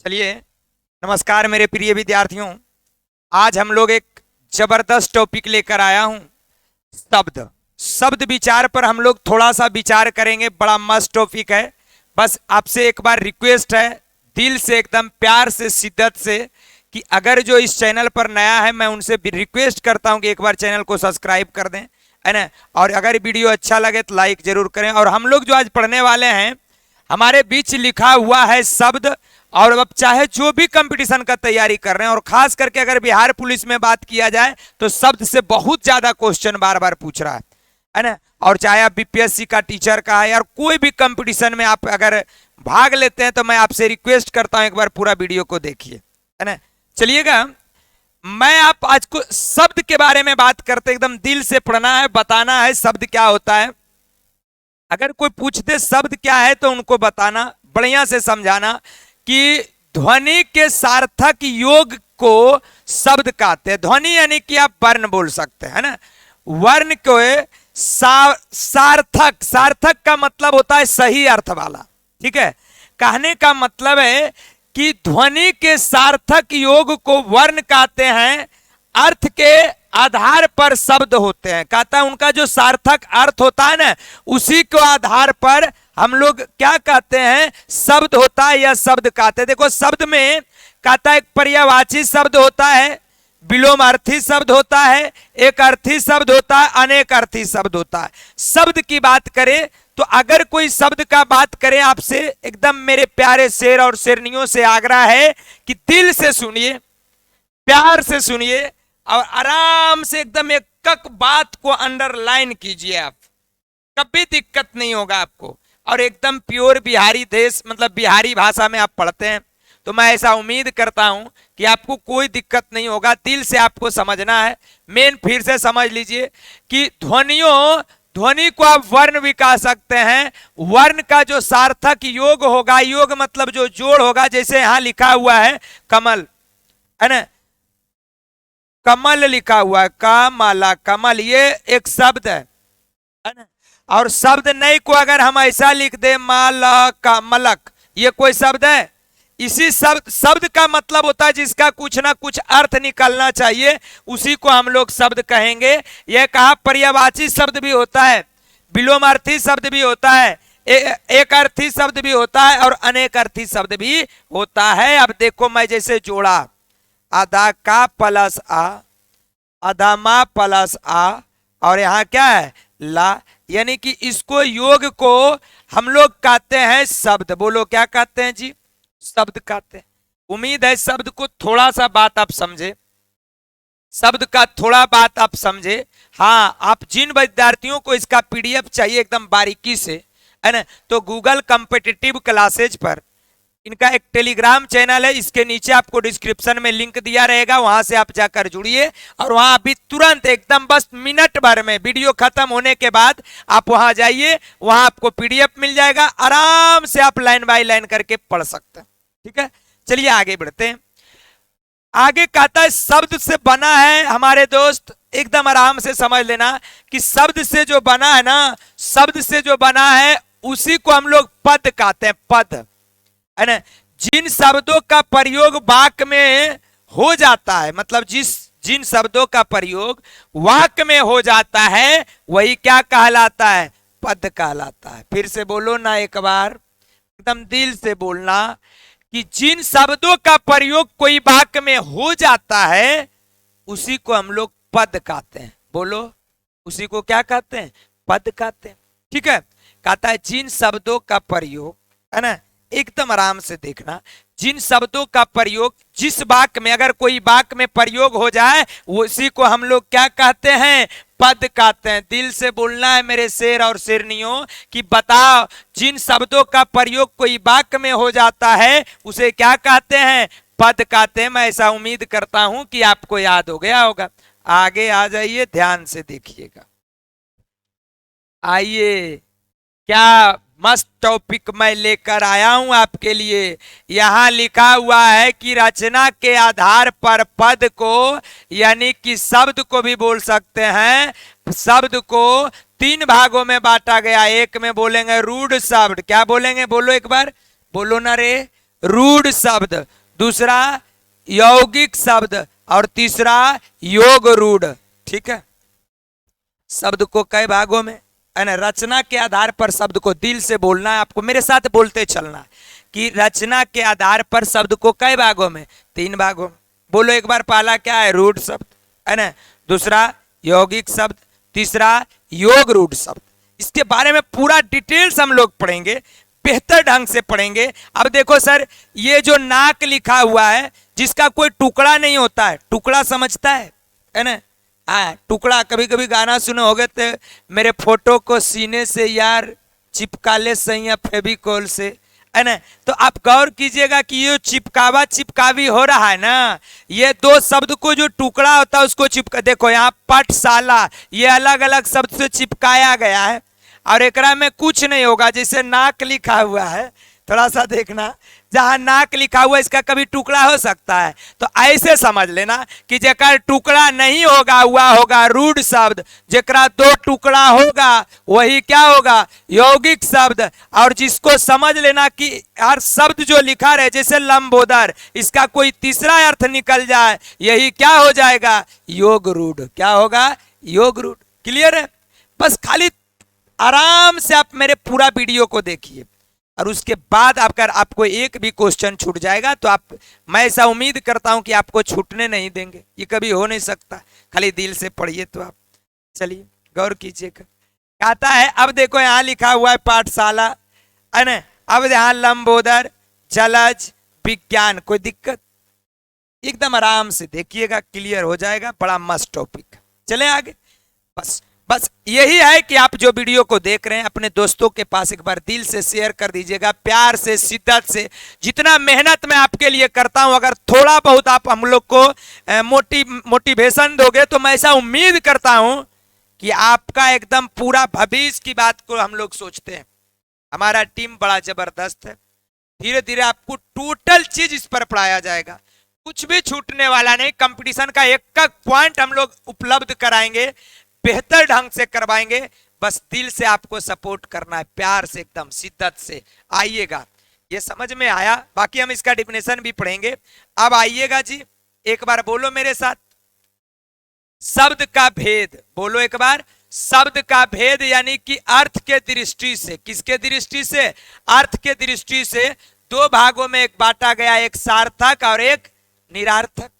चलिए, नमस्कार मेरे प्रिय विद्यार्थियों। आज हम लोग एक जबरदस्त टॉपिक लेकर आया हूं। शब्द शब्द विचार पर हम लोग थोड़ा सा विचार करेंगे। बड़ा मस्त टॉपिक है। बस आपसे एक बार रिक्वेस्ट है, दिल से एकदम प्यार से शिद्दत से, कि अगर जो इस चैनल पर नया है मैं उनसे भी रिक्वेस्ट करता हूं कि एक बार चैनल को सब्सक्राइब कर दें, है ना। और अगर वीडियो अच्छा लगे तो लाइक जरूर करें। और हम लोग जो आज पढ़ने वाले हैं, हमारे बीच लिखा हुआ है शब्द। और अब चाहे जो भी कंपटीशन का तैयारी कर रहे हैं, और खास करके अगर बिहार पुलिस में बात किया जाए तो शब्द से बहुत ज्यादा क्वेश्चन बार बार पूछ रहा है ना। और चाहे आप बीपीएससी का टीचर का है, यार कोई भी कंपटीशन में आप अगर भाग लेते हैं तो मैं आपसे रिक्वेस्ट करता हूं एक बार पूरा वीडियो को देखिए, है ना। चलिएगा, मैं आप आज को शब्द के बारे में बात करते, एकदम दिल से पढ़ना है, बताना है शब्द क्या होता है। अगर कोई पूछते शब्द क्या है तो उनको बताना, बढ़िया से समझाना कि ध्वनि के सार्थक योग को शब्द कहते हैं। ध्वनि यानी कि आप वर्ण बोल सकते हैं ना। वर्ण को सार्थक, सार्थक का मतलब होता है सही अर्थ वाला, ठीक है। कहने का मतलब है कि ध्वनि के सार्थक योग को वर्ण कहते हैं। अर्थ के आधार पर शब्द होते हैं, कहता है उनका जो सार्थक अर्थ होता है ना, उसी के आधार पर हम लोग क्या कहते हैं, शब्द होता है या शब्द कहते हैं। देखो, शब्द में कहता है एक पर्यायवाची शब्द होता है, विलोमार्थी शब्द होता है, एक अर्थी शब्द होता है, अनेक अर्थी शब्द होता है। शब्द की बात करें तो अगर कोई शब्द का बात करें, आपसे एकदम मेरे प्यारे शेर और शेरनियों से आग्रह है कि दिल से सुनिए, प्यार से सुनिए और आराम से एकदम एक बात को अंडरलाइन कीजिए। आप कभी दिक्कत नहीं होगा आपको। और एकदम प्योर बिहारी देश, मतलब बिहारी भाषा में आप पढ़ते हैं, तो मैं ऐसा उम्मीद करता हूं कि आपको कोई दिक्कत नहीं होगा। दिल से आपको समझना है। मेन फिर से समझ लीजिए कि ध्वनि को आप वर्ण भी कह सकते हैं। वर्ण का जो सार्थक योग होगा, योग मतलब जो जोड़ होगा, जैसे यहां लिखा हुआ है कमल, है ना। कमल लिखा हुआ है, कमला, कमल, ये एक शब्द है ना। और शब्द नहीं को अगर हम ऐसा लिख दे मालक, मलक, ये कोई शब्द है? इसी शब्द का मतलब होता है जिसका कुछ ना कुछ अर्थ निकलना चाहिए, उसी को हम लोग शब्द कहेंगे। यह कहा पर्यायवाची शब्द भी होता है, विलोमार्थी शब्द भी होता है, एक अर्थी शब्द भी होता है और अनेक अर्थी शब्द भी होता है। अब देखो, मैं जैसे जोड़ा आधा का प्लस आ, अधामा प्लस आ, और यहां क्या है ला, यानी कि इसको योग को हम लोग कहते हैं शब्द। बोलो क्या कहते हैं जी? शब्द कहते हैं। उम्मीद है शब्द को थोड़ा सा बात आप समझे, शब्द का थोड़ा बात आप समझे। हाँ, आप जिन विद्यार्थियों को इसका पीडीएफ चाहिए एकदम बारीकी से, है ना, तो गूगल कॉम्पिटिटिव क्लासेज पर इनका एक टेलीग्राम चैनल है, इसके नीचे आपको डिस्क्रिप्शन में लिंक दिया रहेगा, वहां से आप जाकर जुड़िए। और वहां अभी तुरंत एकदम बस मिनट भर में वीडियो खत्म होने के बाद आप वहां जाइए, वहां आपको पीडीएफ मिल जाएगा। आराम से आप लाइन बाय लाइन करके पढ़ सकते हैं, ठीक है। चलिए आगे बढ़ते हैं। आगे कहता है शब्द से बना है हमारे दोस्त, एकदम आराम से समझ लेना कि शब्द से जो बना है ना, शब्द से जो बना है उसी को हम लोग पद कहते हैं, पद, है ना। जिन शब्दों का प्रयोग वाक्य में हो जाता है, मतलब जिन शब्दों का प्रयोग वाक्य में हो जाता है, वही क्या कहलाता है? पद कहलाता है। फिर से बोलो ना एक बार, एकदम दिल से बोलना कि जिन शब्दों का प्रयोग कोई वाक्य में हो जाता है उसी को हम लोग पद कहते हैं। बोलो, उसी को क्या कहते हैं? पद कहते हैं, ठीक है। कहता है जिन शब्दों का प्रयोग, है ना, एकदम आराम से देखना, जिन शब्दों का प्रयोग जिस वाक्य में, अगर कोई वाक्य में प्रयोग हो जाए उसी को हम लोग क्या कहते हैं? पद कहते हैं। दिल से बोलना है मेरे शेर और शेरनियों कि बताओ, जिन शब्दों का प्रयोग कोई वाक्य में हो जाता है उसे क्या कहते हैं? पद कहते हैं। मैं ऐसा उम्मीद करता हूं कि आपको याद हो गया होगा। आगे आ जाइए, ध्यान से देखिएगा। आइए, क्या मस्त टॉपिक मैं लेकर आया हूं आपके लिए। यहां लिखा हुआ है कि रचना के आधार पर पद को, यानी कि शब्द को भी बोल सकते हैं, शब्द को 3 भागों में बांटा गया। एक में बोलेंगे रूढ़ शब्द, क्या बोलेंगे? बोलो एक बार, बोलो ना रे, रूढ़ शब्द, दूसरा यौगिक शब्द और तीसरा योग रूढ़। ठीक है, शब्द को कई भागों में रचना के आधार पर शब्द को दिल से बोलना है, आपको मेरे साथ बोलते चलना है कि रचना के आधार पर शब्द को कई भागों में, 3 भागों में। बोलो एक बार, पहला क्या है? रूढ़ शब्द है ना, दूसरा यौगिक शब्द, तीसरा योग रूढ़ शब्द। इसके बारे में पूरा डिटेल्स हम लोग पढ़ेंगे, बेहतर ढंग से पढ़ेंगे। अब देखो सर, ये जो नाक लिखा हुआ है जिसका कोई टुकड़ा नहीं होता है, टुकड़ा समझता है ना? हाँ, टुकड़ा। कभी कभी गाना सुने होगे तो मेरे फोटो को सीने से यार चिपका ले सैया फेविकोल से, है ना? तो आप गौर कीजिएगा कि ये चिपकावा चिपकावी हो रहा है ना, ये 2 शब्द को जो टुकड़ा होता है उसको चिपका, देखो यहाँ पाठशाला, ये अलग अलग शब्द से चिपकाया गया है और एकरा में कुछ नहीं होगा। जैसे नाक लिखा हुआ है, थोड़ा सा देखना, जहां नाक लिखा हुआ इसका कभी टुकड़ा हो सकता है? तो ऐसे समझ लेना कि जेकर टुकड़ा नहीं होगा हुआ होगा रूढ़ शब्द, जेकरा 2 टुकड़ा होगा वही क्या होगा? यौगिक शब्द। और जिसको समझ लेना कि हर शब्द जो लिखा रहे, जैसे लंबोदर, इसका कोई तीसरा अर्थ निकल जाए, यही क्या हो जाएगा? योग रूढ़। क्या होगा? योग रूढ़। क्लियर है? बस खाली आराम से आप मेरे पूरा वीडियो को देखिए और उसके बाद अगर आपको एक भी क्वेश्चन छूट जाएगा तो आप, मैं ऐसा उम्मीद करता हूं कि आपको छूटने नहीं देंगे, ये कभी हो नहीं सकता। खाली दिल से पढ़िए तो आप। चलिए गौर कीजिएगा, कहता है, अब देखो यहां लिखा हुआ है पाठशाला, है ना? अब यहां लंबोदर, जलज, विज्ञान। कोई दिक्कत? एकदम आराम से देखिएगा, क्लियर हो जाएगा। बड़ा मस्त टॉपिक। चले आगे। बस यही है कि आप जो वीडियो को देख रहे हैं अपने दोस्तों के पास एक बार दिल से शेयर कर दीजिएगा, प्यार से, शिद्दत से। जितना मेहनत मैं आपके लिए करता हूं, अगर थोड़ा बहुत आप हम लोग को मोटिवेशन दोगे तो मैं ऐसा उम्मीद करता हूं कि आपका एकदम पूरा भविष्य की बात को हम लोग सोचते हैं। हमारा टीम बड़ा जबरदस्त है, धीरे धीरे आपको टोटल चीज इस पर पढ़ाया जाएगा, कुछ भी छूटने वाला नहीं। कंपटीशन का एक एक पॉइंट हम लोग उपलब्ध कराएंगे, बेहतर ढंग से करवाएंगे। बस दिल से आपको सपोर्ट करना है, प्यार से, एकदम शिद्दत से आइएगा। ये समझ में आया? बाकी हम इसका डिफिनेशन भी पढ़ेंगे। अब आइएगा जी, एक बार बोलो मेरे साथ, शब्द का भेद। बोलो एक बार, शब्द का भेद यानी कि अर्थ के दृष्टि से। किसके दृष्टि से? अर्थ के दृष्टि से 2 भागों में एक बांटा गया, एक सार्थक और एक निरार्थक।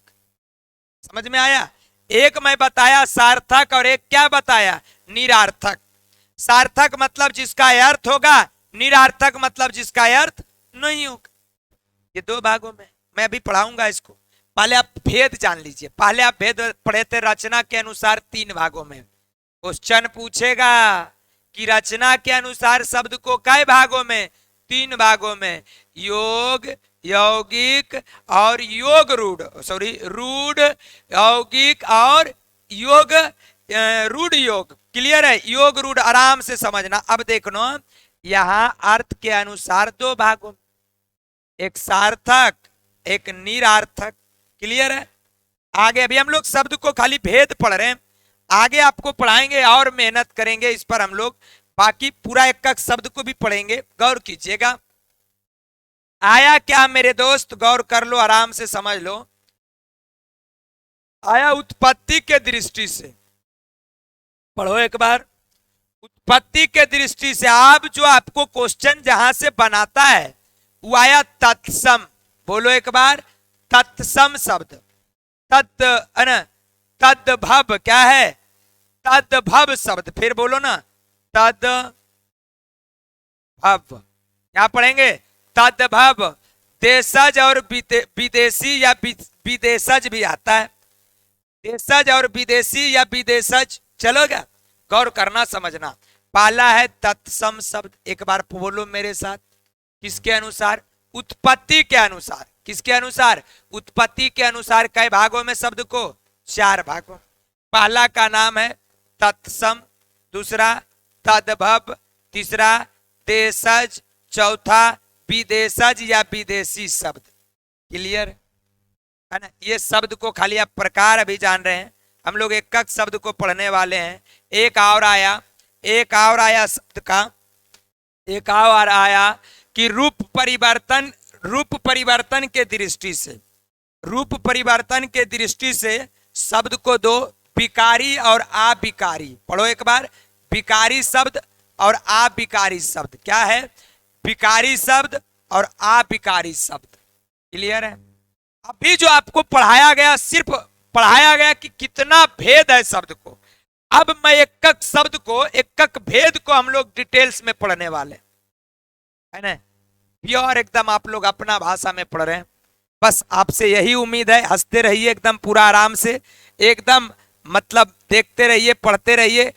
समझ में आया? एक मैं बताया सार्थक और एक क्या बताया? निरार्थक। सार्थक मतलब जिसका अर्थ होगा, निरार्थक मतलब जिसका अर्थ नहीं होगा। ये 2 भागों में मैं अभी पढ़ाऊंगा इसको। पहले आप भेद जान लीजिए। पहले आप भेद पढ़े थे रचना के अनुसार 3 भागों में। क्वेश्चन पूछेगा कि रचना के अनुसार शब्द को कई भागों में? 3 भागों में, योग, यौगिक और योग रूढ़। सॉरी, रूढ़, यौगिक और योग, रूढ़ योग। क्लियर है? योग रूढ़ आराम से समझना। अब देखना, यहां अर्थ के अनुसार 2 भागों, एक सार्थक, एक निरार्थक। क्लियर है? आगे अभी हम लोग शब्द को खाली भेद पढ़ रहे हैं, आगे आपको पढ़ाएंगे और मेहनत करेंगे इस पर हम लोग। बाकी पूरा एक एक शब्द को भी पढ़ेंगे, गौर कीजिएगा। आया क्या मेरे दोस्त? गौर कर लो, आराम से समझ लो। आया उत्पत्ति के दृष्टि से। पढ़ो एक बार, उत्पत्ति के दृष्टि से। आप जो आपको क्वेश्चन जहां से बनाता है वो आया तत्सम। बोलो एक बार, तत्सम शब्द। तद्भव क्या है? तद्भव शब्द। फिर बोलो ना, तद्भव। क्या पढ़ेंगे? तद्भव। देशज और विदेशी या विदेशज भी आता है, देशज और विदेशी या विदेशज। चलोगा? गौर करना, समझना। पहला है तत्सम शब्द। एक बार बोलो मेरे साथ, किसके अनुसार? उत्पत्ति के अनुसार। किसके अनुसार? उत्पत्ति के अनुसार। कई भागों में शब्द को? 4 भागों। पहला का नाम है तत्सम, दूसरा तद्भव, तीसरा देशज, चौथा विदेशज या विदेशी शब्द। क्लियर है ना? ये शब्द को खाली आप प्रकार अभी जान रहे हैं, हम लोग एक एक शब्द को पढ़ने वाले हैं। एक और आया शब्द का, एक और आया कि रूप परिवर्तन, रूप परिवर्तन के दृष्टि से, रूप परिवर्तन के दृष्टि से शब्द को दो, विकारी और अविकारी। पढ़ो एक बार, विकारी शब्द और अविकारी शब्द। क्या है? विकारी शब्द और अविकारी शब्द। क्लियर है? अभी जो आपको पढ़ाया गया, सिर्फ पढ़ाया गया कि कितना भेद है शब्द को। अब मैं एक एक शब्द को, एक एक भेद को हम लोग डिटेल्स में पढ़ने वाले है ना। प्योर एकदम आप लोग अपना भाषा में पढ़ रहे हैं। बस आपसे यही उम्मीद है, हंसते रहिए एकदम पूरा आराम से, एकदम मतलब देखते रहिए, पढ़ते रहिए,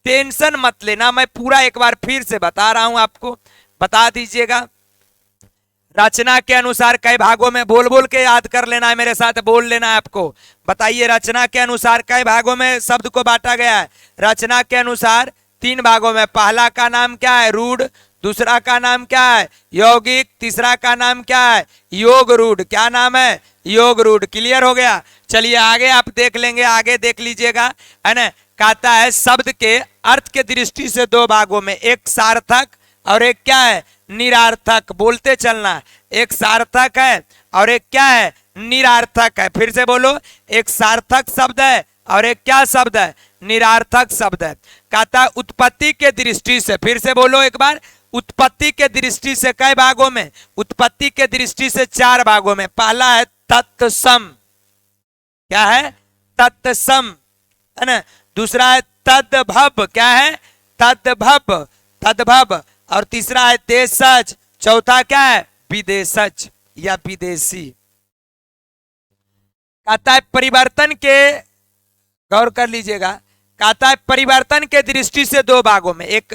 टेंशन मत लेना। मैं पूरा एक बार फिर से बता रहा हूं आपको, बता दीजिएगा। रचना के अनुसार कई भागों में, बोल बोल के याद कर लेना है, मेरे साथ बोल लेना है आपको। बताइए, रचना के अनुसार कई भागों में शब्द को बांटा गया है? रचना के अनुसार 3 भागों में। पहला का नाम क्या है? रूढ़। दूसरा का नाम क्या है? यौगिक। तीसरा का नाम क्या है? योग रूढ़। क्या नाम है? योग रूढ़। क्लियर हो गया? चलिए आगे आप देख लेंगे, आगे देख लीजिएगा, है ना। कहता है शब्द के अर्थ के दृष्टि से 2 भागों में, एक सार्थक और एक क्या है? निरार्थक। बोलते चलना, एक सार्थक है और एक क्या है? निरार्थक है। फिर से बोलो, एक सार्थक शब्द है और एक क्या शब्द है? निरार्थक शब्द है। कहता है उत्पत्ति के दृष्टि से, फिर से बोलो एक बार, उत्पत्ति के दृष्टि से कई भागों में? उत्पत्ति के दृष्टि से 4 भागों में। पहला है तत्सम। क्या है? तत्सम, है ना। दूसरा है तद्भव। क्या है? तद्भव, तद्भव। और तीसरा है देशज। चौथा क्या है? विदेशज या विदेशी। कहता है परिवर्तन के, गौर कर लीजिएगा, कहता है परिवर्तन के दृष्टि से 2 भागों में, एक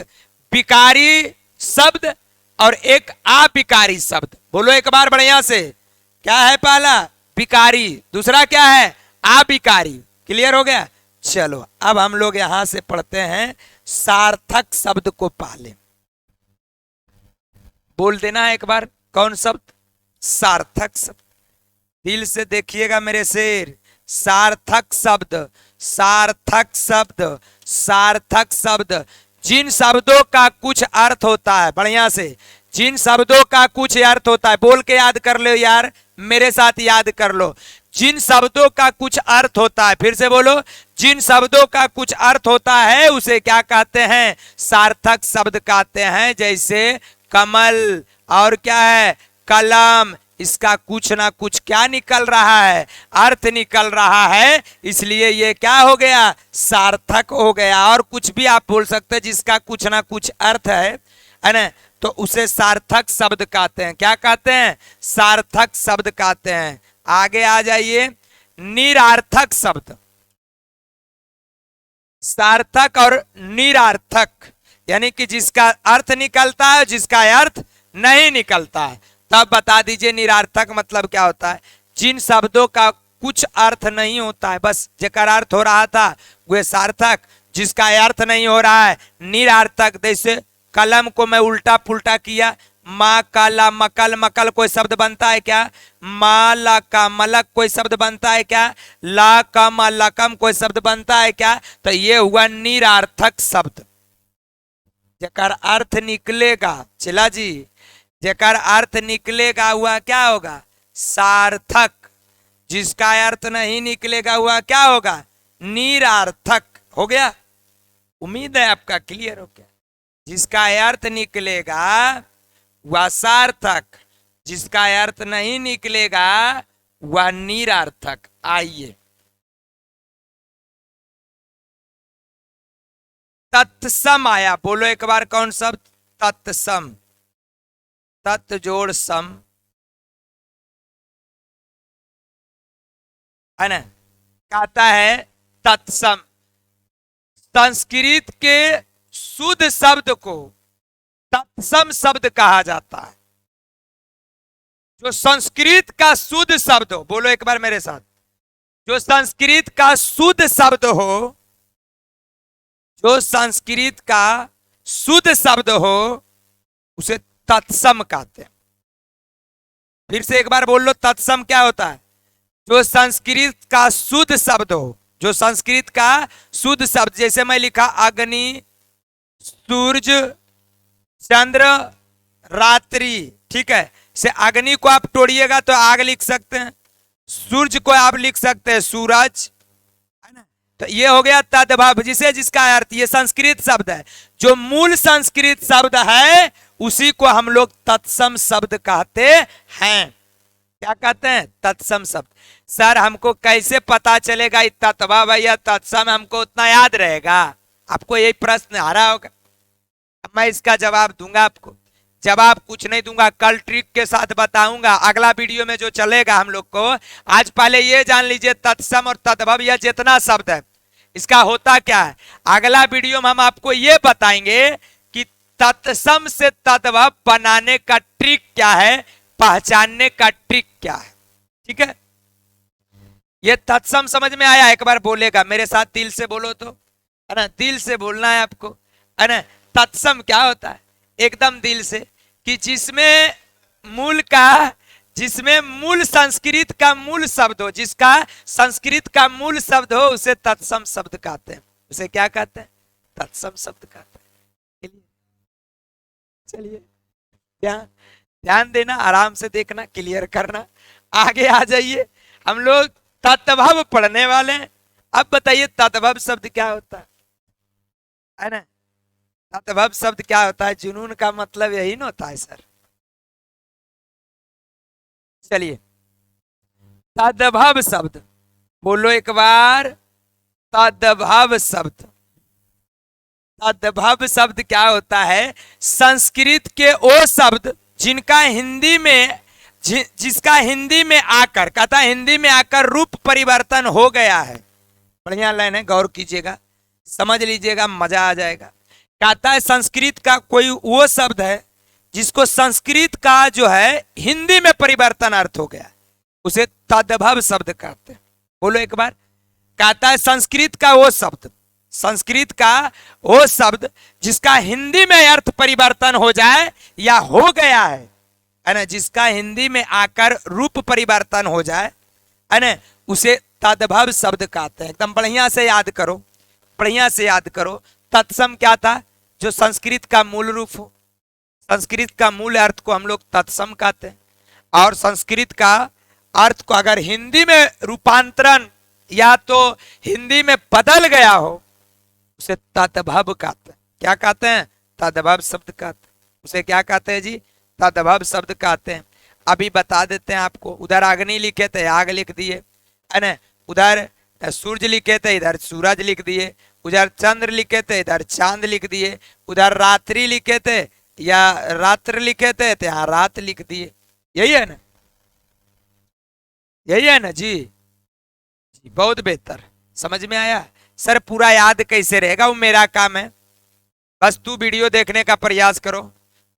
विकारी शब्द और एक अविकारी शब्द। बोलो एक बार बढ़िया से, क्या है? पहला विकारी, दूसरा क्या है? अविकारी। क्लियर हो गया? चलो अब हम लोग यहां से पढ़ते हैं सार्थक शब्द को। पहले बोल देना है एक बार, कौन शब्द? सार्थक शब्द। दिल से देखिएगा मेरे शेर, सार्थक शब्द, सार्थक शब्द, सार्थक शब्द। जिन शब्दों का कुछ अर्थ होता है, बढ़िया से, जिन शब्दों का कुछ अर्थ होता है, बोल के याद कर लो यार, मेरे साथ याद कर लो। जिन शब्दों का कुछ अर्थ होता है, फिर से बोलो, जिन शब्दों का कुछ अर्थ होता है उसे क्या कहते हैं? सार्थक शब्द कहते हैं। जैसे कमल और क्या है? कलम। इसका कुछ ना कुछ क्या निकल रहा है? अर्थ निकल रहा है, इसलिए ये क्या हो गया? सार्थक हो गया। और कुछ भी आप बोल सकते हैं जिसका कुछ ना कुछ अर्थ है ना, तो उसे सार्थक शब्द कहते हैं। क्या कहते हैं? सार्थक शब्द कहते हैं। आगे आ जाइए, निरार्थक शब्द। सार्थक और निरार्थक यानी कि जिसका अर्थ निकलता है, जिसका अर्थ नहीं निकलता है। तब बता दीजिए निरार्थक मतलब क्या होता है? जिन शब्दों का कुछ अर्थ नहीं होता है, बस जेकर अर्थ हो रहा था वह सार्थक, जिसका अर्थ नहीं हो रहा है निरार्थक। जैसे कलम को मैं उल्टा पुल्टा किया, माँ काला मकल, मकल कोई शब्द बनता है क्या? माला का मलक कोई शब्द बनता है क्या? ला कम लकम कोई शब्द बनता है क्या? तो ये हुआ निरार्थक शब्द। जेकर अर्थ निकलेगा, चिला जी, जेकर अर्थ निकलेगा हुआ क्या होगा? सार्थक। जिसका अर्थ नहीं निकलेगा हुआ क्या होगा? निरार्थक। हो गया? उम्मीद है आपका क्लियर हो गया। जिसका अर्थ निकलेगा वह सार्थक, जिसका अर्थ नहीं निकलेगा वह निरार्थक। आइए, तत्सम आया, बोलो एक बार, कौन शब्द? तत्सम। तत् जोड़ सम, है ना। कहता है तत्सम। संस्कृत के शुद्ध शब्द को तत्सम शब्द कहा जाता है। जो संस्कृत का शुद्ध शब्द हो, बोलो एक बार मेरे साथ, जो संस्कृत का शुद्ध शब्द हो, जो संस्कृत का शुद्ध शब्द हो उसे तत्सम कहते हैं। फिर से एक बार बोल लो, तत्सम क्या होता है? जो संस्कृत का शुद्ध शब्द हो, जो संस्कृत का शुद्ध शब्द, जैसे मैं लिखा अग्नि, सूरज, चंद्र, रात्रि, ठीक है, से अग्नि को आप तोड़िएगा तो आग लिख सकते हैं, सूरज को आप लिख सकते हैं सूरज, है ना। तो ये हो गया तद्भव, जिसे जिसका अर्थ, ये संस्कृत शब्द है, जो मूल संस्कृत शब्द है उसी को हम लोग तत्सम शब्द कहते हैं। क्या कहते हैं? तत्सम शब्द। सर हमको कैसे पता चलेगा तत्भव या तत्सम, हमको उतना याद रहेगा? आपको यही प्रश्न आ रहा होगा, मैं इसका जवाब दूंगा आपको। जवाब कुछ नहीं दूंगा, कल ट्रिक के साथ बताऊंगा अगला वीडियो में जो चलेगा हम लोग को। आज पहले ये जान लीजिए तत्सम और तद्भव यह जितना शब्द है इसका होता क्या है। अगला वीडियो में हम आपको ये बताएंगे कि तत्सम से तद्भव बनाने का ट्रिक क्या है, पहचानने का ट्रिक क्या है। ठीक है, ये तत्सम समझ में आया? एक बार बोलेगा मेरे साथ, दिल से बोलो तो, है ना, दिल से बोलना है आपको, है ना। तत्सम क्या होता है? एकदम दिल से, कि जिसमें मूल संस्कृत का मूल शब्द हो, जिसका संस्कृत का मूल शब्द हो उसे तत्सम शब्द कहते हैं। उसे क्या कहते हैं? तत्सम शब्द कहते हैं। चलिए ध्यान देना, आराम से देखना, क्लियर करना। आगे आ जाइए, हम लोग तद्भव पढ़ने वाले हैं। अब बताइए तद्भव शब्द क्या होता है ना? तद्भव शब्द क्या होता है? जुनून का मतलब यही ना होता है सर। चलिए तद्भव शब्द बोलो एक बार, तद्भव शब्द। तद्भव शब्द क्या होता है? संस्कृत के वो शब्द जिनका हिंदी में जिसका हिंदी में आकर, कहता है हिंदी में आकर रूप परिवर्तन हो गया है। बढ़िया लाइन है, गौर कीजिएगा, समझ लीजिएगा, मजा आ जाएगा। कहता है संस्कृत का कोई वो शब्द है जिसको संस्कृत का जो है हिंदी में परिवर्तन अर्थ हो गया, उसे तद्भव शब्द कहते हैं। बोलो एक बार। कहता है संस्कृत का वो शब्द, संस्कृत का वो शब्द जिसका हिंदी में अर्थ परिवर्तन हो जाए या हो गया है ना, जिसका हिंदी में आकर रूप परिवर्तन हो जाए, है ना, उसे तद्भव शब्द कहते हैं। एकदम बढ़िया से याद करो, बढ़िया से याद करो। तत्सम क्या था? जो संस्कृत का मूल रूप हो, संस्कृत का मूल अर्थ को हम लोग तत्सम कहते हैं। और संस्कृत का अर्थ को अगर हिंदी में रूपांतरण या तो हिंदी में बदल गया हो, उसे तद्भव कहते हैं। क्या कहते हैं? तद्भव शब्द कहते हैं। उसे क्या कहते हैं जी? तद्भव शब्द कहते हैं। अभी बता देते हैं आपको। उधर अग्नि लिखे थे, आग लिख दिए, है ना। उधर सूरज लिखे थे, इधर सूरज लिख दिए। उधर चंद्र लिखे थे, इधर चांद लिख दिए। उधर रात्रि लिखे थे या रात्र लिखे थे तो यहाँ रात लिख दिए। यही है ना? यही है ना जी? बहुत बेहतर, समझ में आया? सर पूरा याद कैसे रहेगा? वो मेरा काम है, बस तू वीडियो देखने का प्रयास करो,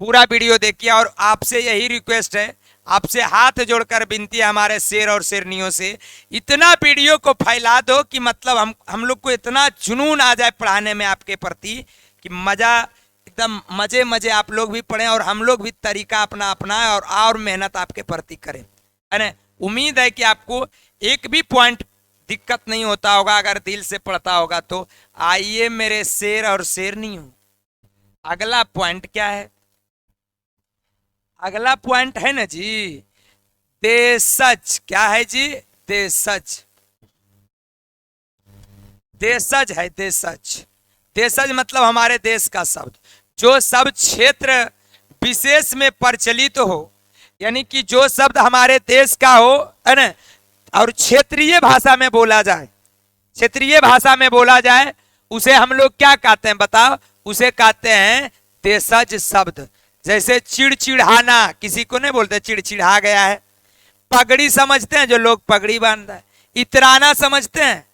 पूरा वीडियो देखिए। और आपसे यही रिक्वेस्ट है, आपसे हाथ जोड़कर विनती है हमारे शेर और शेरनियों से, इतना वीडियो को फैला दो कि मतलब हम लोग को इतना जुनून आ जाए पढ़ाने में आपके प्रति कि मजा, एकदम मजे मजे आप लोग भी पढ़ें और हम लोग भी तरीका अपना अपनाएं और मेहनत आपके प्रति करें, है ना। उम्मीद है कि आपको एक भी पॉइंट दिक्कत नहीं होता होगा अगर दिल से पढ़ता होगा तो। आइए मेरे शेर और शेरनियों, अगला पॉइंट क्या है? अगला पॉइंट है ना जी, देशज। क्या है जी? देशज। देशज है, देशज। देशज मतलब हमारे देश का शब्द, जो सब क्षेत्र विशेष में प्रचलित हो, यानी कि जो शब्द हमारे देश का हो, है ना, और क्षेत्रीय भाषा में बोला जाए, क्षेत्रीय भाषा में बोला जाए, उसे हम लोग क्या कहते हैं बताओ? उसे कहते हैं देशज शब्द। जैसे चिड़चिड़ाना, किसी को नहीं बोलते चिड़चिड़ा गया है। पगड़ी समझते हैं जो लोग पगड़ी बांधता है। इतराना समझते हैं,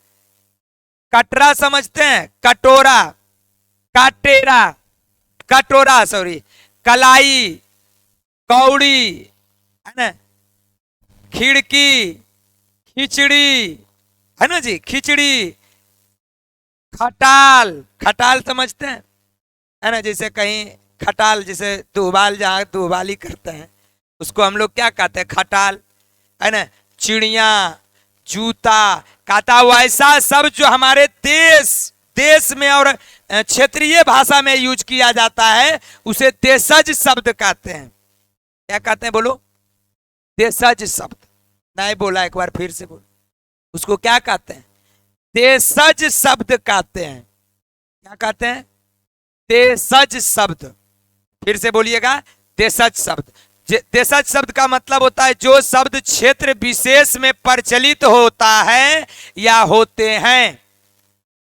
कटरा समझते हैं, कटोरा, काटेरा, कटोरा सॉरी, कलाई, कौड़ी, है ना, खिड़की, खिचड़ी, है ना जी, खिचड़ी, खटाल, खटाल समझते हैं, है ना। जैसे कहीं खटाल, जैसे दुहबाल, जहाँ दुहबाली करते हैं उसको हम लोग क्या कहते हैं? खटाल, है ना। चिड़िया, जूता, काता, वैसा सब जो हमारे देश में और क्षेत्रीय भाषा में यूज किया जाता है उसे देशज शब्द कहते हैं। क्या कहते हैं बोलो? देशज शब्द, नहीं बोला, एक बार फिर से बोल। उसको क्या कहते हैं? देशज शब्द कहते हैं। क्या कहते हैं? देशज शब्द। फिर से बोलिएगा, देशज शब्द। देशज शब्द का मतलब होता है जो शब्द क्षेत्र विशेष में प्रचलित होता है या होते हैं।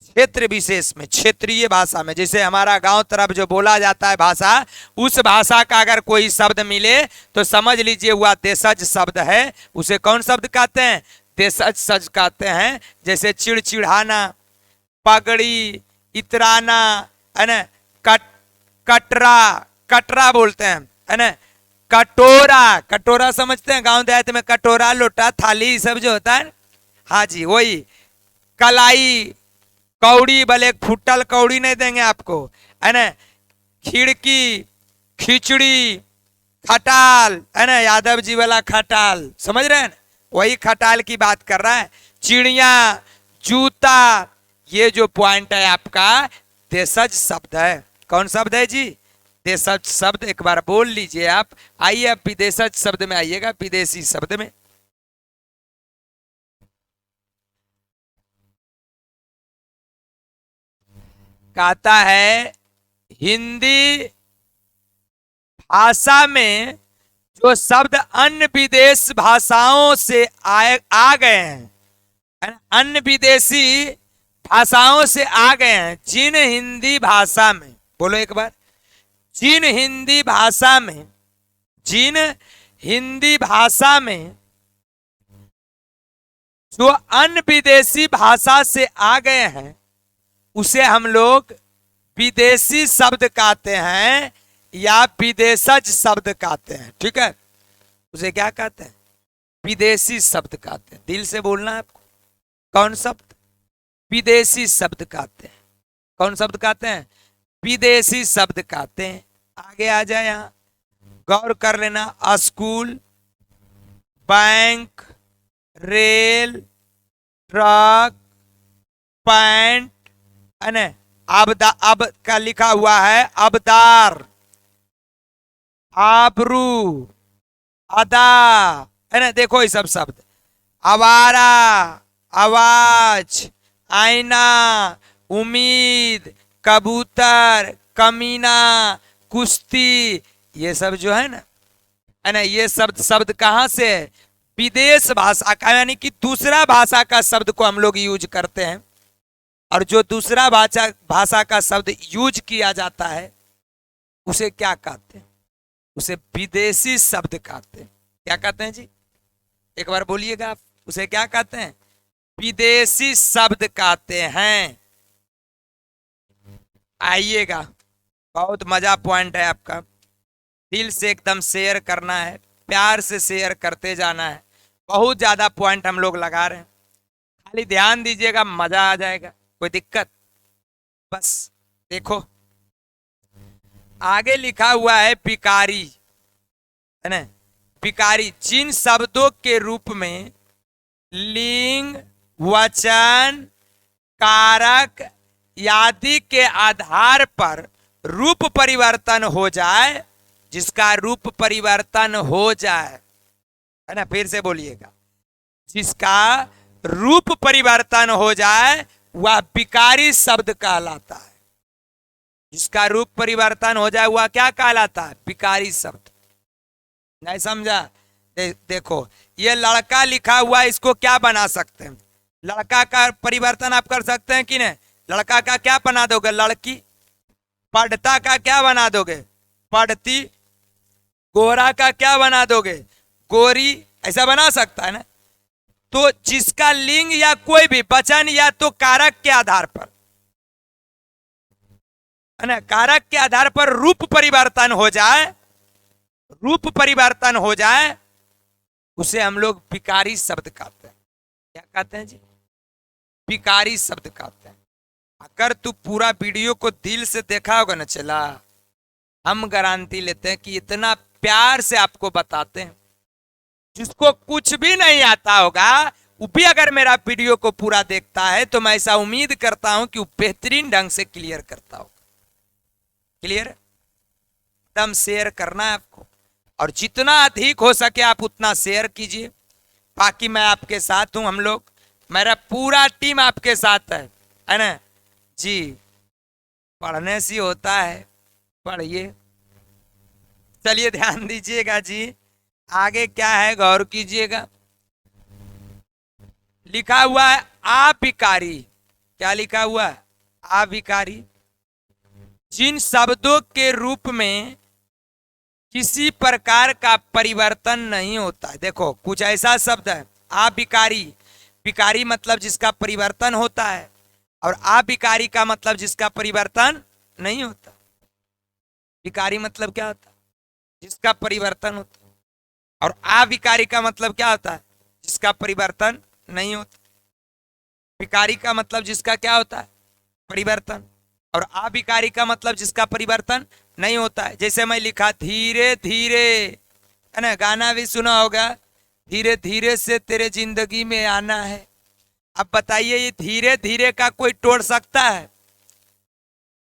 क्षेत्र विशेष में, क्षेत्रीय भाषा में, जैसे हमारा गांव तरफ जो बोला जाता है भाषा, उस भाषा का अगर कोई शब्द मिले तो समझ लीजिए वह देशज शब्द है। उसे कौन शब्द कहते हैं? देशज शब्द कहते हैं। जैसे चिड़चिड़ाना, पगड़ी, इतराना, है ना, कटरा, कटरा बोलते हैं, है ना, कटोरा, कटोरा समझते हैं गांव देहात में, कटोरा, लोटा, थाली, सब जो होता है, हाँ जी वही। कलाई, कौड़ी, भले फुटल कौड़ी नहीं देंगे आपको, है ना। खिड़की, खिचड़ी, खटाल, है ना, यादव जी वाला खटाल, समझ रहे हैं? वही खटाल की बात कर रहा है। चिड़िया, जूता, ये जो पॉइंट है आपका देशज शब्द है। कौन शब्द है जी? देशज शब्द। एक बार बोल लीजिए आप। आइए अब विदेशज शब्द में आइएगा, विदेशी शब्द में। कहता है हिंदी भाषा में जो शब्द अन्य विदेश भाषाओं से आ गए हैं, अन्य विदेशी भाषाओं से आ गए हैं, जिन हिंदी भाषा में, बोलो एक बार, जिन हिंदी भाषा में, जिन हिंदी भाषा में जो अन्य विदेशी भाषा से आ गए हैं उसे हम लोग विदेशी शब्द कहते हैं या विदेशज शब्द कहते हैं। ठीक है, उसे क्या कहते हैं? विदेशी शब्द कहते हैं। दिल से बोलना है आपको। कौन शब्द? विदेशी शब्द कहते हैं। कौन शब्द कहते हैं? विदेशी शब्द कहते हैं। आगे आ जाए, यहां गौर कर लेना। School, bank, rail, truck, pant, है ना, अबदा, अब का लिखा हुआ है अबदार, आबरू, अदा, है ना, देखो ये सब शब्द। आवारा, आवाज, आईना, उम्मीद, कबूतर, कमीना, कुश्ती, ये सब जो है ना, ये शब्द कहां से है? विदेश भाषा का, यानी कि दूसरा भाषा का शब्द को हम लोग यूज करते हैं, और जो दूसरा भाषा का शब्द यूज किया जाता है उसे क्या कहते हैं? उसे विदेशी शब्द कहते हैं। क्या कहते हैं जी? एक बार बोलिएगा आप। उसे क्या कहते हैं? विदेशी शब्द कहते हैं। आइएगा, बहुत मजा पॉइंट है आपका। दिल से एकदम शेयर करना है, प्यार से शेयर करते जाना है। बहुत ज्यादा पॉइंट हम लोग लगा रहे हैं, खाली ध्यान दीजिएगा, मजा आ जाएगा। कोई दिक्कत? बस देखो आगे लिखा हुआ है पिकारी, है ना, पिकारी। जिन शब्दों के रूप में लिंग, वचन, कारक आदि के आधार पर रूप परिवर्तन हो जाए, जिसका रूप परिवर्तन हो जाए, है ना, फिर से बोलिएगा, जिसका रूप परिवर्तन हो जाए वह विकारी शब्द कहलाता है। जिसका रूप परिवर्तन हो जाए वह क्या कहलाता है? विकारी शब्द। नहीं समझा? देखो ये लड़का लिखा हुआ, इसको क्या बना सकते हैं? लड़का का परिवर्तन आप कर सकते हैं कि नहीं? लड़का का क्या बना दोगे? लड़की। पढ़ता का क्या बना दोगे? पढ़ती। गोरा का क्या बना दोगे? गोरी। ऐसा बना सकता है ना? तो जिसका लिंग या कोई भी वचन या तो कारक के आधार पर, है ना, कारक के आधार पर रूप परिवर्तन हो जाए, रूप परिवर्तन हो जाए, उसे हम लोग विकारी शब्द कहते हैं। क्या कहते हैं जी? विकारी शब्द कहते हैं। अगर तू पूरा वीडियो को दिल से देखा होगा ना, चला, हम गारंटी लेते हैं कि इतना प्यार से आपको बताते हैं। जिसको कुछ भी नहीं आता होगा वो भी अगर मेरा वीडियो को पूरा देखता है तो मैं ऐसा उम्मीद करता हूं कि वो बेहतरीन ढंग से क्लियर करता होगा। क्लियर? एकदम शेयर करना है आपको। और जितना अधिक हो सके आप उतना शेयर कीजिए। बाकी मैं आपके साथ हूं, हम लोग, मेरा पूरा टीम आपके साथ है ना जी। पढ़ने से होता है, पढ़िए। चलिए ध्यान दीजिएगा जी, आगे क्या है गौर कीजिएगा। लिखा हुआ है आभिकारी। क्या लिखा हुआ है? आभिकारी। जिन शब्दों के रूप में किसी प्रकार का परिवर्तन नहीं होता है। देखो कुछ ऐसा शब्द है आभिकारी। विकारी मतलब जिसका परिवर्तन होता है, और आभिकारी का मतलब जिसका परिवर्तन नहीं होता। विकारी मतलब क्या होता है? जिसका परिवर्तन होता है। और अविकारी का मतलब क्या होता है? जिसका परिवर्तन नहीं होता। विकारी का मतलब जिसका क्या होता है? परिवर्तन। और अविकारी का मतलब जिसका परिवर्तन नहीं होता है। जैसे मैं लिखा धीरे धीरे, है ना, गाना भी सुना होगा, धीरे धीरे से तेरे जिंदगी में आना है। अब बताइए ये धीरे धीरे का कोई तोड़ सकता है?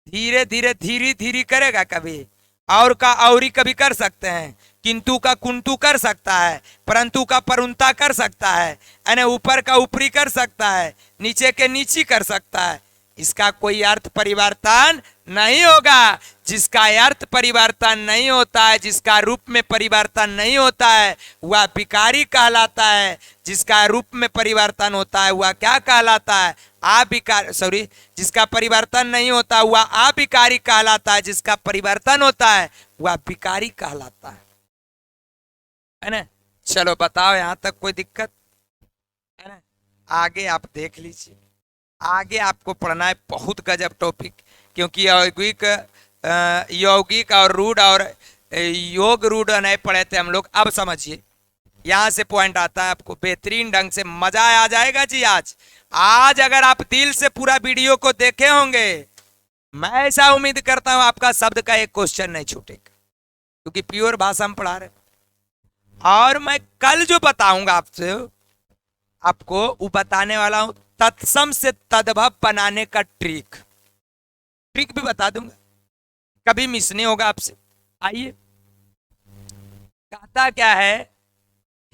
धीरे धीरे धीरे धीरे करेगा कभी? और का औरी कभी कर सकते हैं? किंतु का कुंतु कर सकता है, परंतु का परंता कर सकता है, यानी ऊपर का ऊपरी कर सकता है, नीचे के नीची कर सकता है। इसका कोई अर्थ परिवर्तन नहीं होगा। जिसका अर्थ परिवर्तन नहीं होता है, जिसका रूप में परिवर्तन नहीं होता है, वह विकारी कहलाता है। जिसका रूप में परिवर्तन होता है वह क्या कहलाता है? अविकारी। सॉरी, जिसका परिवर्तन नहीं होता वह अविकारी कहलाता है। जिसका परिवर्तन होता है वह विकारी कहलाता है ना। चलो बताओ, यहां तक कोई दिक्कत है ना? आगे आप देख लीजिए, आगे आपको पढ़ना है बहुत गजब टॉपिक, क्योंकि यौगिक और रूढ़ और योग रूढ़ नहीं पढ़े थे हम लोग। अब समझिए, यहां से पॉइंट आता है, आपको बेहतरीन ढंग से मजा आ जाएगा जी। आज अगर आप दिल से पूरा वीडियो को देखे होंगे, मैं ऐसा उम्मीद करता हूं आपका शब्द का एक क्वेश्चन नहीं छूटेगा, क्योंकि प्योर भाषा में पढ़ा रहे। और मैं कल जो बताऊंगा आपसे, आपको वो बताने वाला हूं तत्सम से तद्भव बनाने का ट्रिक भी बता दूंगा, कभी मिस नहीं होगा आपसे। आइए, कहता क्या है,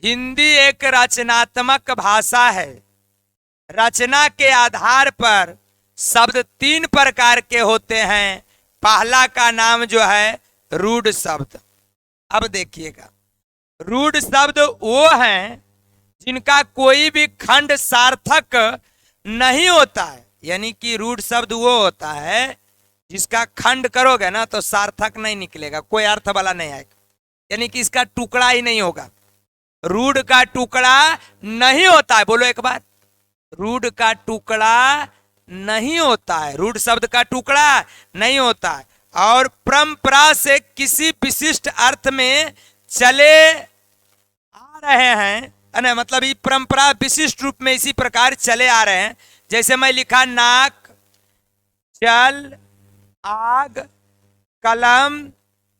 हिंदी एक रचनात्मक भाषा है। रचना के आधार पर शब्द 3 प्रकार के होते हैं। पहला का नाम जो है रूढ़ शब्द। अब देखिएगा, रूढ़ शब्द वो हैं जिनका कोई भी खंड सार्थक नहीं होता है। यानी कि रूढ़ शब्द वो होता है जिसका खंड करोगे ना तो सार्थक नहीं निकलेगा, कोई अर्थ वाला नहीं आएगा, यानी कि इसका टुकड़ा ही नहीं होगा। रूढ़ का टुकड़ा नहीं होता है। बोलो एक बार, रूढ़ का टुकड़ा नहीं होता है। रूढ़ शब्द का टुकड़ा नहीं होता है। और परंपरा से किसी विशिष्ट अर्थ में चले आ रहे हैं, है, मतलब ये परंपरा विशिष्ट रूप में इसी प्रकार चले आ रहे हैं। जैसे मैं लिखा नाक, जल, आग, कलम,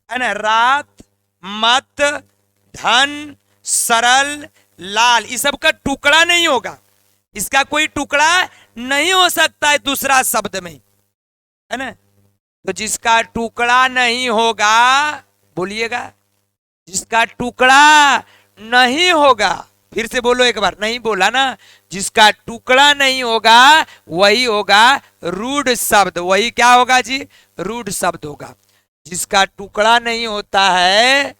है ना, रात, मत, धन, सरल, लाल, इस सब का टुकड़ा नहीं होगा। इसका कोई टुकड़ा नहीं हो सकता है दूसरा शब्द में, है ना। तो जिसका टुकड़ा नहीं होगा, बोलिएगा, जिसका टुकड़ा नहीं होगा, फिर से बोलो एक बार, नहीं बोला ना, जिसका टुकड़ा नहीं होगा वही होगा रूढ़ शब्द। वही क्या होगा जी? रूढ़ शब्द होगा। जिसका टुकड़ा नहीं होता है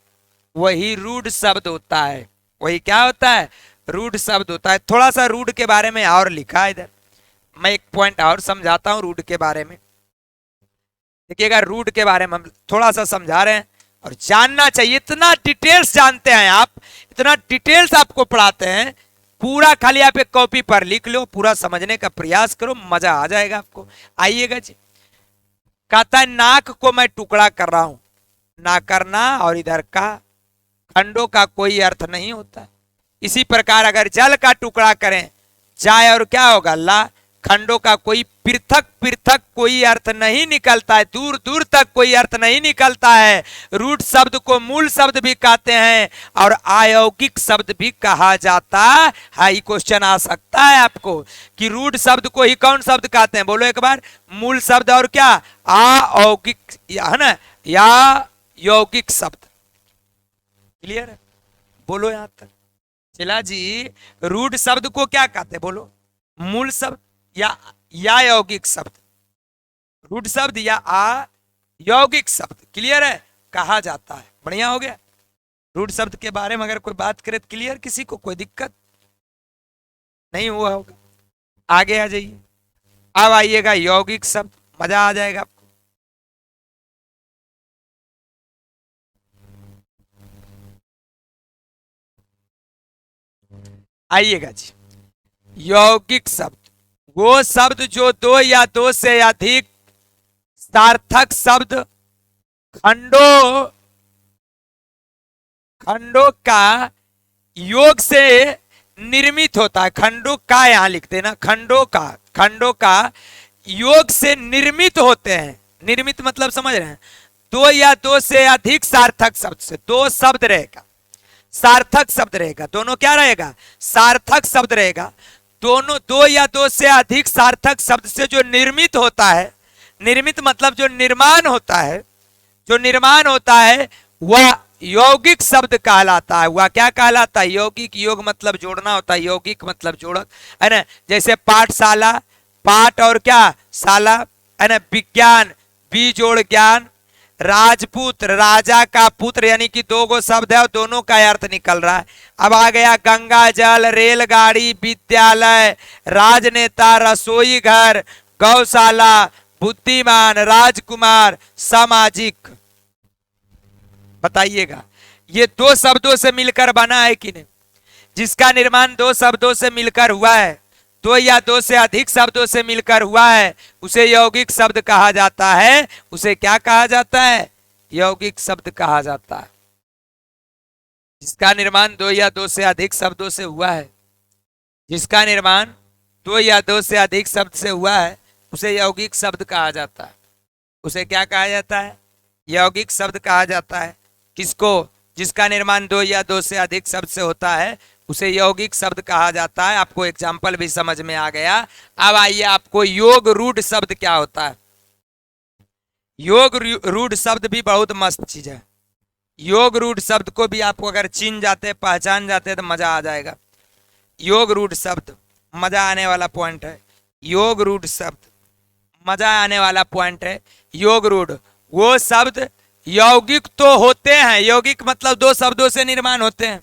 वही रूढ़ शब्द होता है। वही क्या होता है? रूढ़ शब्द होता है। थोड़ा सा रूढ़ के बारे में और लिखा है इधर, मैं एक पॉइंट और समझाता हूं रूढ़ के बारे में। देखिएगा, रूढ़ के बारे में हम थोड़ा सा समझा रहे हैं और जानना चाहिए। इतना डिटेल्स जानते हैं आप, इतना डिटेल्स आपको पढ़ाते हैं, पूरा खाली आप एक कॉपी पर लिख लो, पूरा समझने का प्रयास करो, मजा आ जाएगा आपको। आइएगा जी, कहता है नाक को मैं टुकड़ा कर रहा हूं। ना करना और इधर का खंडों का कोई अर्थ नहीं होता। इसी प्रकार अगर जल का टुकड़ा करें, जाए और क्या होगा? ला। खंडों का कोई पृथक पृथक कोई अर्थ नहीं निकलता है, दूर दूर तक कोई अर्थ नहीं निकलता है। रूढ़ शब्द को मूल शब्द भी कहते हैं और अयौगिक शब्द भी कहा जाता है। क्वेश्चन आ सकता है आपको कि रूढ़ शब्द को ही कौन शब्द कहते हैं? बोलो एक बार, मूल शब्द और क्या? अयौगिक, है ना, या यौगिक शब्द। क्लियर है? बोलो यहां तक। चिला जी, रूढ़ शब्द को क्या कहते हैं बोलो? मूल शब्द या यौगिक शब्द? रूढ़ शब्द या यौगिक शब्द, क्लियर है, कहा जाता है। बढ़िया हो गया। रूढ़ शब्द के बारे में अगर कोई बात करे तो क्लियर, किसी को कोई दिक्कत नहीं हुआ होगा। आगे आ जाइए। अब आइएगा यौगिक शब्द, मजा आ जाएगा आपको। आइएगा जी। यौगिक शब्द वो शब्द जो दो या दो से अधिक सार्थक शब्द खंडों का योग से निर्मित होता है। खंडों का यहां लिखते ना, खंडों का योग से निर्मित होते हैं। निर्मित मतलब समझ रहे हैं? दो या दो से अधिक सार्थक शब्द से, दो शब्द रहेगा, सार्थक शब्द रहेगा, दोनों क्या रहेगा? सार्थक शब्द रहेगा। दोनों दो या दो से अधिक सार्थक शब्द से जो निर्मित होता है, निर्मित मतलब जो निर्माण होता है, जो निर्माण होता है वह यौगिक शब्द कहलाता है। वह क्या कहलाता है? यौगिक। योग मतलब जोड़ना होता है, यौगिक मतलब जोड़क, है ना। जैसे पाठशाला, पाठ और क्या शाला, है ना। विज्ञान, बी जोड़ ज्ञान। राजपुत्र, राजा का पुत्र, यानी कि दो गो शब्द है और दोनों का अर्थ निकल रहा है। अब आ गया गंगा जल, रेलगाड़ी, विद्यालय, राजनेता, रसोई घर, गौशाला, बुद्धिमान, राजकुमार, सामाजिक। बताइएगा, ये दो शब्दों से मिलकर बना है कि नहीं? जिसका निर्माण दो शब्दों से मिलकर हुआ है, दो या दो से अधिक शब्दों से मिलकर हुआ है, उसे यौगिक शब्द कहा जाता है। उसे क्या कहा जाता है? यौगिक शब्द कहा जाता है। जिसका निर्माण दो या दो से अधिक शब्दों से हुआ है, जिसका निर्माण दो या दो से अधिक शब्द से हुआ है, उसे यौगिक शब्द कहा जाता है। उसे क्या कहा जाता है? यौगिक शब्द कहा जाता है। किसको? जिसका निर्माण दो या दो से अधिक शब्द से होता है, उसे यौगिक शब्द कहा जाता है। आपको एग्जाम्पल भी समझ में आ गया। अब आइए, आपको योग रूढ़ शब्द क्या होता है? योग रूढ़ शब्द भी बहुत मस्त चीज है। योग रूढ़ शब्द को भी आपको अगर चिन्ह जाते, पहचान जाते तो मजा आ जाएगा। योग रूढ़ शब्द मजा आने वाला पॉइंट है। योग रूढ़ शब्द मजा आने वाला पॉइंट है। योग रूढ़ वो शब्द यौगिक तो होते हैं, यौगिक मतलब दो शब्दों से निर्माण होते हैं,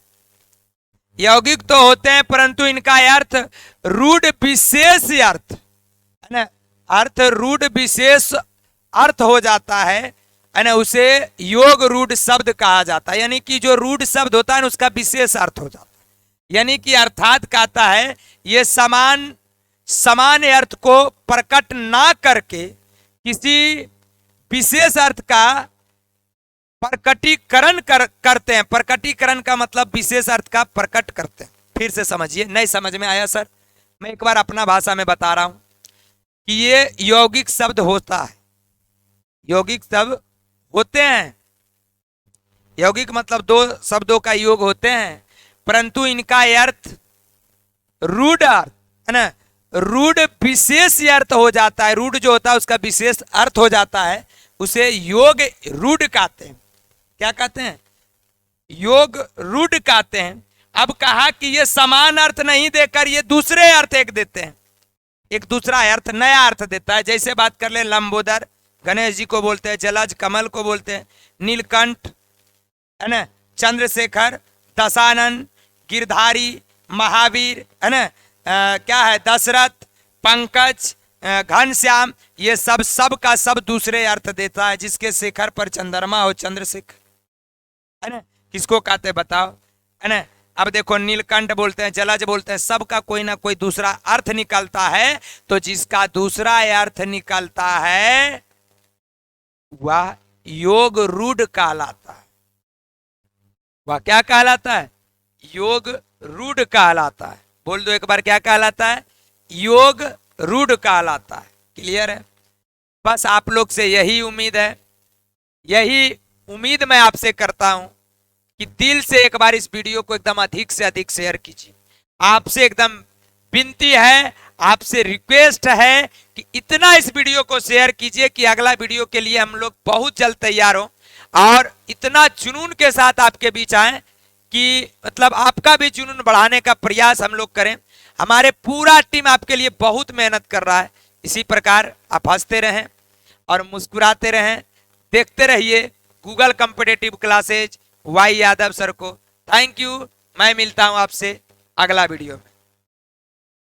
यौगिक तो होते हैं, परंतु इनका अर्थ रूढ़ विशेष अर्थ, है ना, अर्थ रूढ़ विशेष अर्थ हो जाता है ना। उसे योग रूढ़ शब्द कहा जाता है। यानी कि जो रूढ़ शब्द होता है ना, उसका विशेष अर्थ हो जाता है। यानी कि अर्थात कहता है ये समान अर्थ को प्रकट ना करके किसी विशेष अर्थ का प्रकटीकरण करते हैं। प्रकटीकरण का मतलब विशेष अर्थ का प्रकट करते हैं। फिर से समझिए, नहीं समझ में आया सर? मैं एक बार अपना भाषा में बता रहा हूं कि ये यौगिक शब्द होता है, यौगिक शब्द होते हैं। यौगिक मतलब दो शब्दों का योग होते हैं, परंतु इनका अर्थ रूढ़ अर्थ, है ना, रूढ़ विशेष अर्थ हो जाता है। रूढ़ जो होता है उसका विशेष अर्थ हो जाता है, उसे योग रूढ़ कहते हैं। क्या कहते हैं? योग रूढ़ कहते हैं। अब कहा कि ये समान अर्थ नहीं देकर ये दूसरे अर्थ एक देते हैं, एक दूसरा अर्थ, नया अर्थ देता है। जैसे बात कर ले, लंबोदर गणेश जी को बोलते हैं, जलज कमल को बोलते हैं, नीलकंठ, है ना, चंद्रशेखर, दशानन, गिरधारी, महावीर, है ना, क्या है, दशरथ, पंकज, घनश्याम, ये सब का सब दूसरे अर्थ देता है। जिसके शेखर पर चंद्रमा हो, चंद्रशेखर, है ना, किसको कहते बताओ, है ना। अब देखो, नीलकंठ बोलते हैं, जलज बोलते हैं, सबका कोई ना कोई दूसरा अर्थ निकलता है। तो जिसका दूसरा अर्थ निकलता है वह योग रूढ़ कहलाता है। वह क्या कहलाता है? योग रूढ़ कहलाता है। बोल दो एक बार, क्या कहलाता है? योग रूढ़ कहलाता है। क्लियर है? बस आप लोग से यही उम्मीद है, यही उम्मीद मैं आपसे करता हूं कि दिल से एक बार इस वीडियो को एकदम अधिक से अधिक शेयर कीजिए। आपसे एकदम विनती है, आपसे रिक्वेस्ट है कि इतना इस वीडियो को शेयर कीजिए कि अगला वीडियो के लिए हम लोग बहुत जल्द तैयार हो और इतना जुनून के साथ आपके बीच आए कि मतलब आपका भी जुनून बढ़ाने का प्रयास हम लोग करें। हमारे पूरा टीम आपके लिए बहुत मेहनत कर रहा है। इसी प्रकार आप हंसते रहें और मुस्कुराते रहें, देखते रहिए Google competitive classes Y Yadav sir को। Thank you. मैं मिलता हूं आपसे अगला वीडियो में।